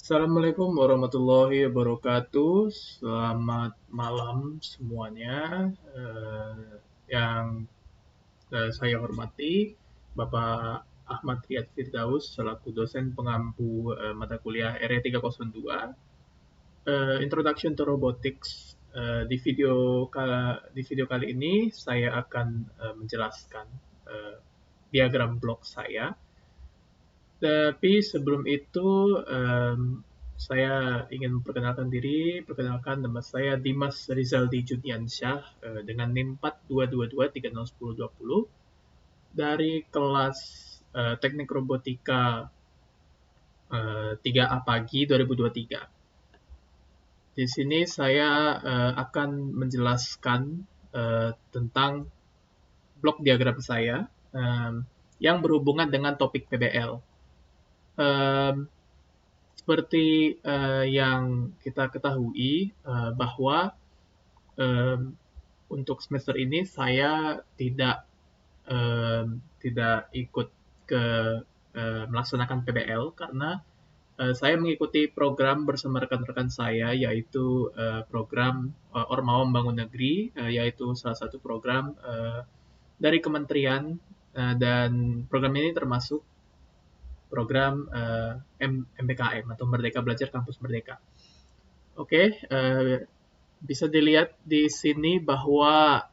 Assalamualaikum warahmatullahi wabarakatuh. Selamat malam semuanya. Yang saya hormati, Bapak Ahmad Riyad Firdaus selaku dosen pengampu mata kuliah RE 302. Introduction to Robotics. Di video kali ini saya akan menjelaskan diagram blok saya. Tapi sebelum itu, saya ingin memperkenalkan diri. Perkenalkan, nama saya Dimas Rizaldi Juniansyah dengan NIM 4222301020 dari kelas Teknik Robotika 3A Pagi 2023. Di sini saya akan menjelaskan tentang blok diagram saya yang berhubungan dengan topik PBL. Seperti yang kita ketahui bahwa untuk semester ini saya tidak ikut ke melaksanakan PBL karena saya mengikuti program bersama rekan-rekan saya, yaitu program Ormawa Membangun Negeri, yaitu salah satu program dari kementerian, dan program ini termasuk program MBKM atau Merdeka Belajar Kampus Merdeka. Oke, bisa dilihat di sini bahwa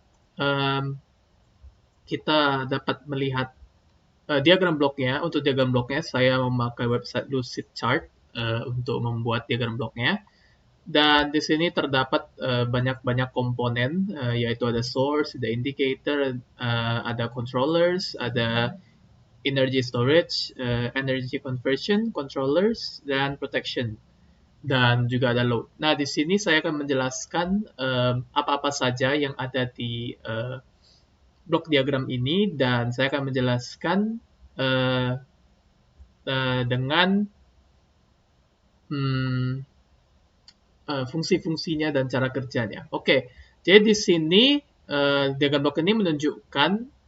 kita dapat melihat diagram bloknya. Untuk diagram bloknya saya memakai website Lucidchart untuk membuat diagram bloknya. Dan di sini terdapat banyak komponen, yaitu ada source, ada indicator, ada controllers, ada energy storage, energy conversion, controllers, dan protection, dan juga ada load. Nah, di sini saya akan menjelaskan apa-apa saja yang ada di blok diagram ini, dan saya akan menjelaskan dengan fungsi-fungsinya dan cara kerjanya. Oke, jadi di sini diagram blok ini menunjukkan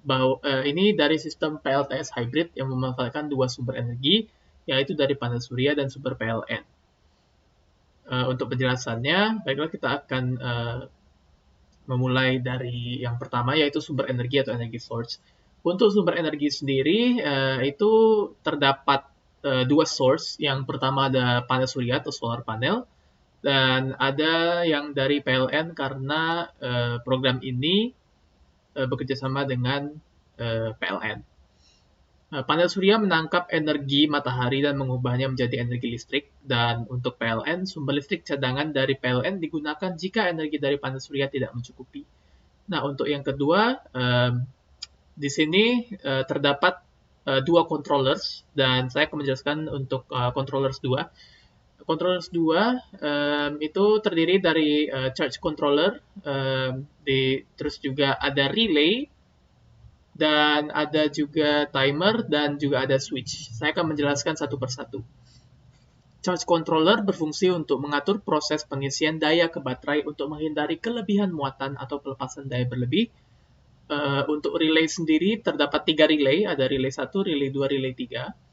bahwa ini dari sistem PLTS hybrid yang memanfaatkan dua sumber energi, yaitu dari panel surya dan sumber PLN. Untuk penjelasannya, baiklah kita akan memulai dari yang pertama, yaitu sumber energi atau energi source. Untuk sumber energi sendiri, itu terdapat dua source. Yang pertama ada panel surya atau solar panel, dan ada yang dari PLN karena program ini bekerjasama dengan PLN. Panel surya menangkap energi matahari dan mengubahnya menjadi energi listrik, dan untuk PLN, sumber listrik cadangan dari PLN digunakan jika energi dari panel surya tidak mencukupi. Nah, untuk yang kedua, di sini terdapat dua controllers, dan saya akan menjelaskan untuk controllers 2. Controllers 2 itu terdiri dari charge controller, terus juga ada relay, dan ada juga timer, dan juga ada switch. Saya akan menjelaskan satu persatu. Charge controller berfungsi untuk mengatur proses pengisian daya ke baterai untuk menghindari kelebihan muatan atau pelepasan daya berlebih. Untuk relay sendiri terdapat 3 relay, ada relay 1, relay 2, relay 3.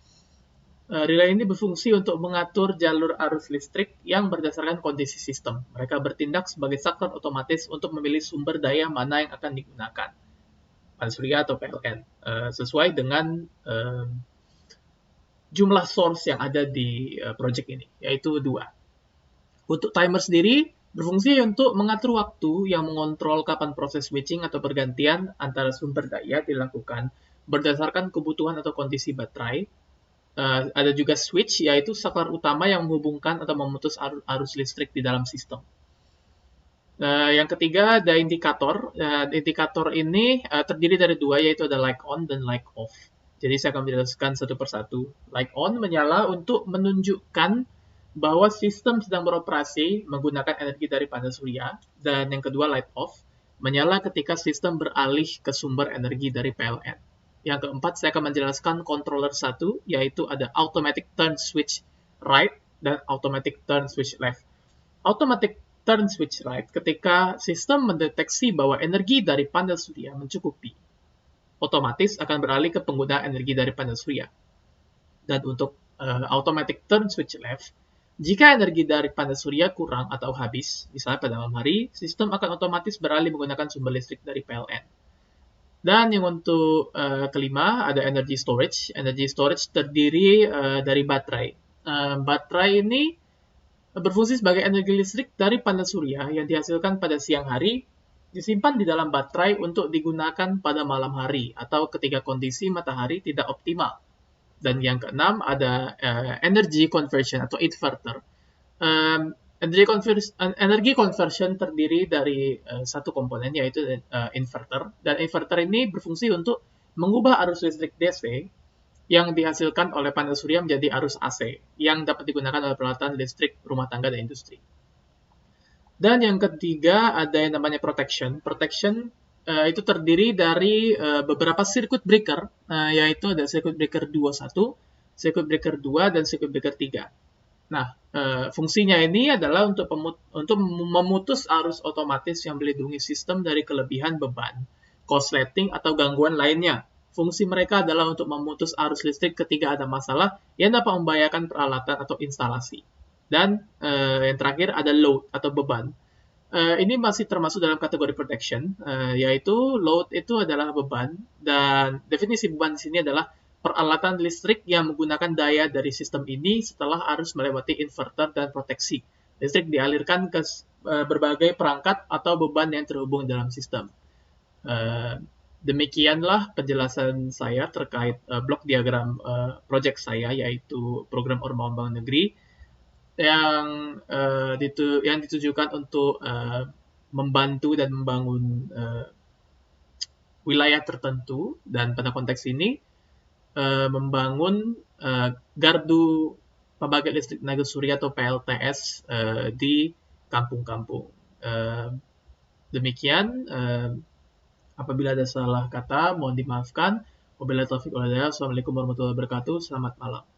Relay ini berfungsi untuk mengatur jalur arus listrik yang berdasarkan kondisi sistem. Mereka bertindak sebagai saklar otomatis untuk memilih sumber daya mana yang akan digunakan, panel surya atau PLN, sesuai dengan jumlah source yang ada di project ini, yaitu 2. Untuk timer sendiri berfungsi untuk mengatur waktu yang mengontrol kapan proses switching atau pergantian antara sumber daya dilakukan berdasarkan kebutuhan atau kondisi baterai. Ada juga switch, yaitu saklar utama yang menghubungkan atau memutus arus listrik di dalam sistem. Yang ketiga ada indikator. Indikator ini terdiri dari 2, yaitu ada light on dan light off. Jadi saya akan menjelaskan satu persatu. Light on menyala untuk menunjukkan bahwa sistem sedang beroperasi menggunakan energi dari panel surya, dan yang kedua light off menyala ketika sistem beralih ke sumber energi dari PLN. Yang keempat, saya akan menjelaskan controller 1, yaitu ada automatic turn switch right dan automatic turn switch left. Automatic turn switch right ketika sistem mendeteksi bahwa energi dari panel surya mencukupi, otomatis akan beralih ke penggunaan energi dari panel surya. Dan untuk automatic turn switch left. Jika energi dari panel surya kurang atau habis, misalnya pada malam hari, sistem akan otomatis beralih menggunakan sumber listrik dari PLN. Dan yang untuk kelima ada energy storage. Energy storage terdiri dari baterai. Baterai ini berfungsi sebagai energi listrik dari panel surya yang dihasilkan pada siang hari, disimpan di dalam baterai untuk digunakan pada malam hari atau ketika kondisi matahari tidak optimal. Dan yang keenam ada energy conversion atau inverter. Energy conversion terdiri dari satu komponen yaitu inverter. Dan inverter ini berfungsi untuk mengubah arus listrik DC yang dihasilkan oleh panel surya menjadi arus AC yang dapat digunakan oleh peralatan listrik rumah tangga dan industri. Dan yang ketiga ada yang namanya protection. Protection itu terdiri dari beberapa circuit breaker, yaitu ada circuit breaker 21, circuit breaker 2, dan circuit breaker 3. Nah, fungsinya ini adalah untuk memutus arus otomatis yang melindungi sistem dari kelebihan beban, korsleting, atau gangguan lainnya. Fungsi mereka adalah untuk memutus arus listrik ketika ada masalah yang dapat membahayakan peralatan atau instalasi. Dan yang terakhir ada load atau beban. Ini masih termasuk dalam kategori protection, yaitu load itu adalah beban, dan definisi beban di sini adalah peralatan listrik yang menggunakan daya dari sistem ini setelah arus melewati inverter dan proteksi. Listrik dialirkan ke berbagai perangkat atau beban yang terhubung dalam sistem. Demikianlah penjelasan saya terkait blok diagram proyek saya, yaitu program Ormawa Bank Negeri yang ditujukan untuk membantu dan membangun wilayah tertentu, dan pada konteks ini membangun gardu pembangkit listrik tenaga surya atau PLTS di kampung-kampung. Demikian. Apabila ada salah kata, mohon dimaafkan. Wabillahi taufiq wal hidayah. Assalamualaikum warahmatullahi wabarakatuh. Selamat malam.